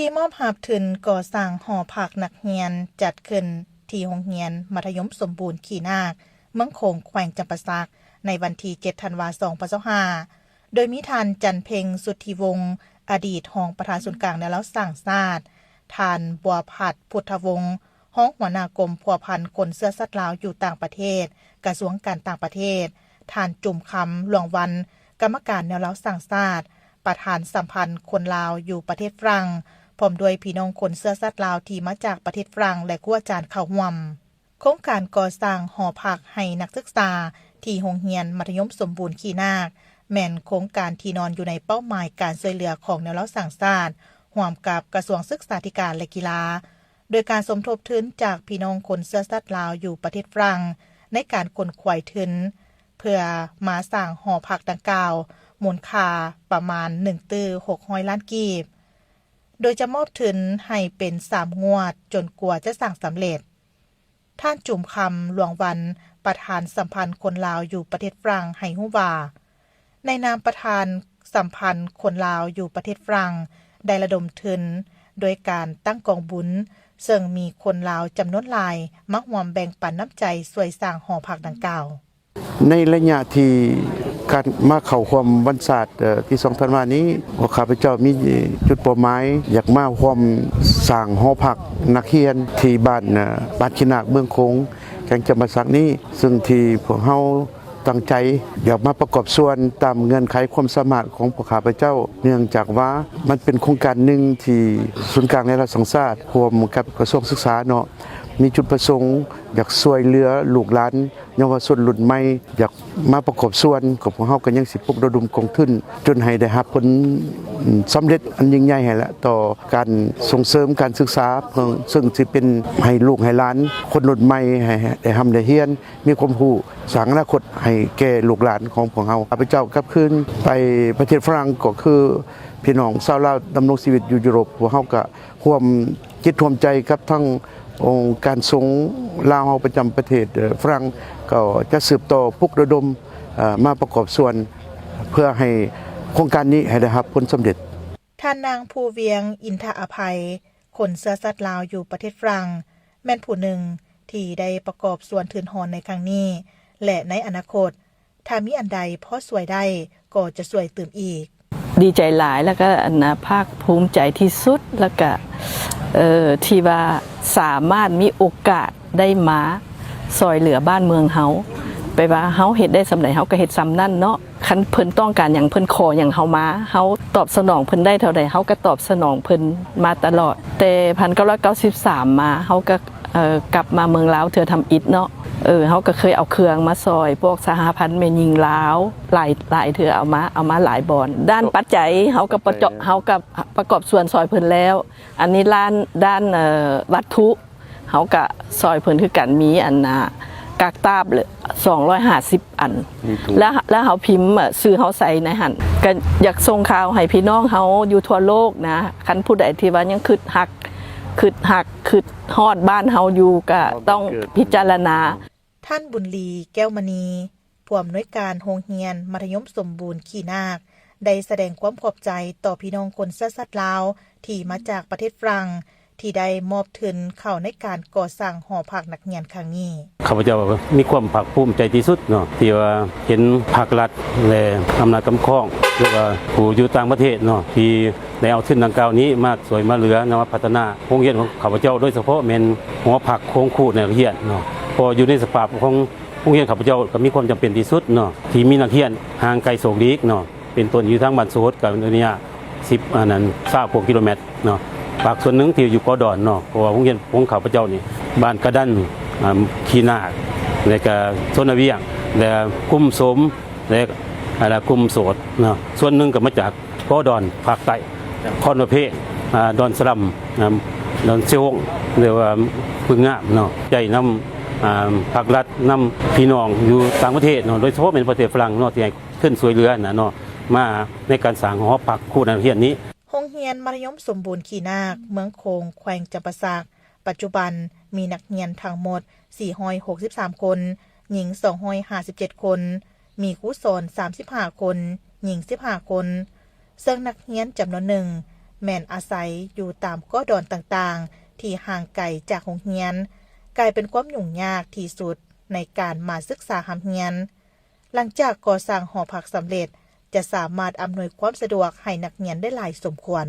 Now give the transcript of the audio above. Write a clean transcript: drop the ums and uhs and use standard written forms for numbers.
ธีมอบหับทุนก่อสร้างหอพักนักเรียนจัดขึ้นที่โรงเรียนมัธยมสมบูรณ์ขีนาคเมืองโขงแขวงจำปาสักในวันที่7 ธันวาคม 2025โดยมีท่านจันเพ็งสุทธิวงศ์อดีตรองประธานศูนย์กลางแนวสร้างชาติท่านบัวผัดพุทธวงศ์รองหัวหน้ากรมพัวพันคนเสื้อสัตว์ลาวอยู่ต่างประเทศกระทรวงการต่างประเทศท่านจุ่มคำหลวงวันกรรมการแนวสร้างชาติประธานสัมพันธ์คนลาวอยู่ประเทศฝรั่งพร้อมด้วยพี่น้องคนเสื้อสัตว์ลาวที่มาจากประเทศฝรั่งและครูอาจารย์เข้าร่วมโครงการก่อสร้างหอพักให้นักศึกษาที่โรงเรียนมัธยมสมบูรณ์ขีนาคแม่นโครงการที่นอนอยู่ในเป้าหมายการช่วยเหลือของแนวสร้างชาติร่วมกับกระทรวงศึกษาธิการและกีฬาโดยการสมทบทุนจากพี่น้องคนเสื้อสัตว์ลาวอยู่ประเทศฝรั่งในการขนขวายทุนเพื่อมาสร้างหอพักดังกล่าวมูลค่าประมาณ1,600 ล้านกีบโดยจะมอบทุนให้เป็น3 งวดจนกว่าจะสร้างสำเร็จท่านจุ่มคำหลวงวันประธานสัมพันธ์คนลาวอยู่ประเทศฝรั่งให้ฮู้ว่าในนามประธานสัมพันธ์คนลาวอยู่ประเทศฝรั่งได้ระดมทุนโดยการตั้งกองบุญซึ่งมีคนลาวจำนวนหลายมาร่วมแบ่งปันน้ำใจช่วยสร้างหอพักดังกล่าวในระยะที่การมาเข้าความบรรษาที่2 ธันวาคมนี้ข้าพเจ้ามีจุดเป้าหมายอยากมาความสร้างหอพักนักเรียนที่บ้านขีนาคเมืองโขงแขวงจำปาสักนี้ซึ่งที่พวกเฮาตั้งใจอยากมาประกอบส่วนตามเงื่อนไขความสามารถของพวกข้าพเจ้าเนื่องจากว่ามันเป็นโครงการหนึ่งที่ศูนย์กลางในรัฐสังชาติร่วมกับกระทรวงศึกษาเนาะมีจุดประสงค์อยากช่วยเหลือลูกหลานเยาวชนรุ่นใหม่อยากมาประกอบส่วนกับพวกเฮาก็ยังสิปลุกระดมกองทุนจนให้ได้รับผลสำเร็จอันยิ่งใหญ่ให้ละต่อการส่งเสริมการศึกษาซึ่งสิเป็นให้ลูกให้หลานคนรุ่นใหม่ให้ได้ทำได้เรียนมีความรู้สร้างอนาคตให้แก่ลูกหลานของพวกเฮาข้าพเจ้ากลับคืนไปประเทศฝรั่งก็คือพี่น้องชาวลาวดำรงชีวิตอยู่ยุโรปพวกเฮาก็ร่วมจิตร่วมใจกับทั้งองค์การสงฆ์ลาวประจำประเทศฝรั่งก็จะสืบต่อปลุกระดมมาประกอบส่วนเพื่อให้โครงการนี้ให้ได้รับผลสำเร็จท่านนางภูเวียงอินทอภัยคนเสื้อสัตว์ลาวอยู่ประเทศฝรั่งแม่นผู้หนึ่งที่ได้ประกอบส่วนทุนหอนในครั้งนี้และในอนาคตถ้ามีอันใดพอสวยได้ก็จะสวยเติมอีกดีใจหลายแล้วก็ภาคภูมิใจที่สุดแล้วก็ที่ว่าสามารถมีโอกาสได้มาซอยเหลือบ้านเมืองเฮาไปว่าเฮาเฮ็ดได้สำใดเฮาก็เฮ็ดซ้ำนั่นเนาะคันเพิ่นต้องการอย่างเพิ่นขออย่างเฮามาเฮาตอบสนองเพิ่นได้เท่าใดเฮาก็ตอบสนองเพิ่นมาตลอดแต่1993มาเฮาก็กลับมาเมืองลาวเทื่อทำอิฐเนาะเฮาก็เคยเอาเครื่องมาซอยพวกสหพันธ์แม่หญิงลาวหลายเทื่อเอามาหลายบอนด้านปัจจัยเฮาก็ประกอบส่วนซอยเพิ่นแล้วอันนี้ด้านวัตถุเฮาก็ซอยเพิ่นคือกันมีอันกากตาบเลย250 อันแล้วเฮาพิมพ์ซื้อเฮาใส่ในหั่นก็อยากส่งข่าวให้พี่น้องเฮาอยู่ทั่วโลกนะคันผู้ใดที่ว่ายังคิดฮักฮอดบ้านเฮาอยู่ก็ต้องพิจารณาท่านบุญลีแก้วมณีผู้อำนวยการโรงเรียนมัธยมสมบูรณ์ขีนาคได้แสดงความขอบใจต่อพี่น้องคนเสื้อสัตว์ลาวที่มาจากประเทศฝรั่งที่ได้มอบทุนเข้าในการก่อสร้างหอพักนักเรียนครั้งนี้ข้าพเจ้ามีความภาคภูมิใจที่สุดเนาะที่ว่าเห็นภาครัฐและอำนาจกำครองหรือว่าผู้อยู่ต่างประเทศเนาะที่ได้เอาทุนดังกล่าวนี้มาสวยมาเหลือนำมาพัฒนาโรงเรียนของข้าพเจ้าโดยเฉพาะแม่นหอพักโครงคู่ในโรงเรียนเนาะพออยู่ในสภาพของโรงเรียนข้าพเจ้าก็มีความจำเป็นที่สุดเนาะที่มีนักเรียนห่างไกลโศกลีกเนาะเป็นต้นอยู่ทางบ้านโสดกับเนี่ย1020 กิโลเมตรเนาะภาคส่วนหนึ่งที่อยู่กอดอนเนาะเพราะว่าโรงเรียนของข้าพเจ้านี่บ้านกระดันขีนาคและก็โซนเวียงและกุมสมและกุมโสดเนาะส่วนหนึ่งก็มาจากกอดอนภาคใต้คอนเพดอนสลัมดอนเซฮงหรือว่าพึ่งงามเนาะใจนำภาครัฐนำพี่น้องอยู่ต่างประเทศเนาะโดยเฉพาะเป็นประเทศฝรั่งเนาะที่ให้ขึ้นสวยเรือนะเนาะมาในการสร้างหอพักคู่นักเรียนนี้โรงเรียนมัธยมสมบูรณ์ขีนาคเมืองโขงแขวงจำปาสักปัจจุบันมีนักเรียนทั้งหมด463 คนหญิง257 คนมีครูสอน35 คนหญิง15 คนซึ่งนักเรียนจำนวนหนึ่ง แม่นอาศัยอยู่ตามก้อดอนต่างๆที่ห่างไกลจากโรงเรียนกลายเป็นความยุ่งยากที่สุดในการมาศึกษาหำเรียนหลังจากก่อสร้างหอพักสำเร็จจะสามารถอำนวยความสะดวกให้นักเรียนได้หลายสมควร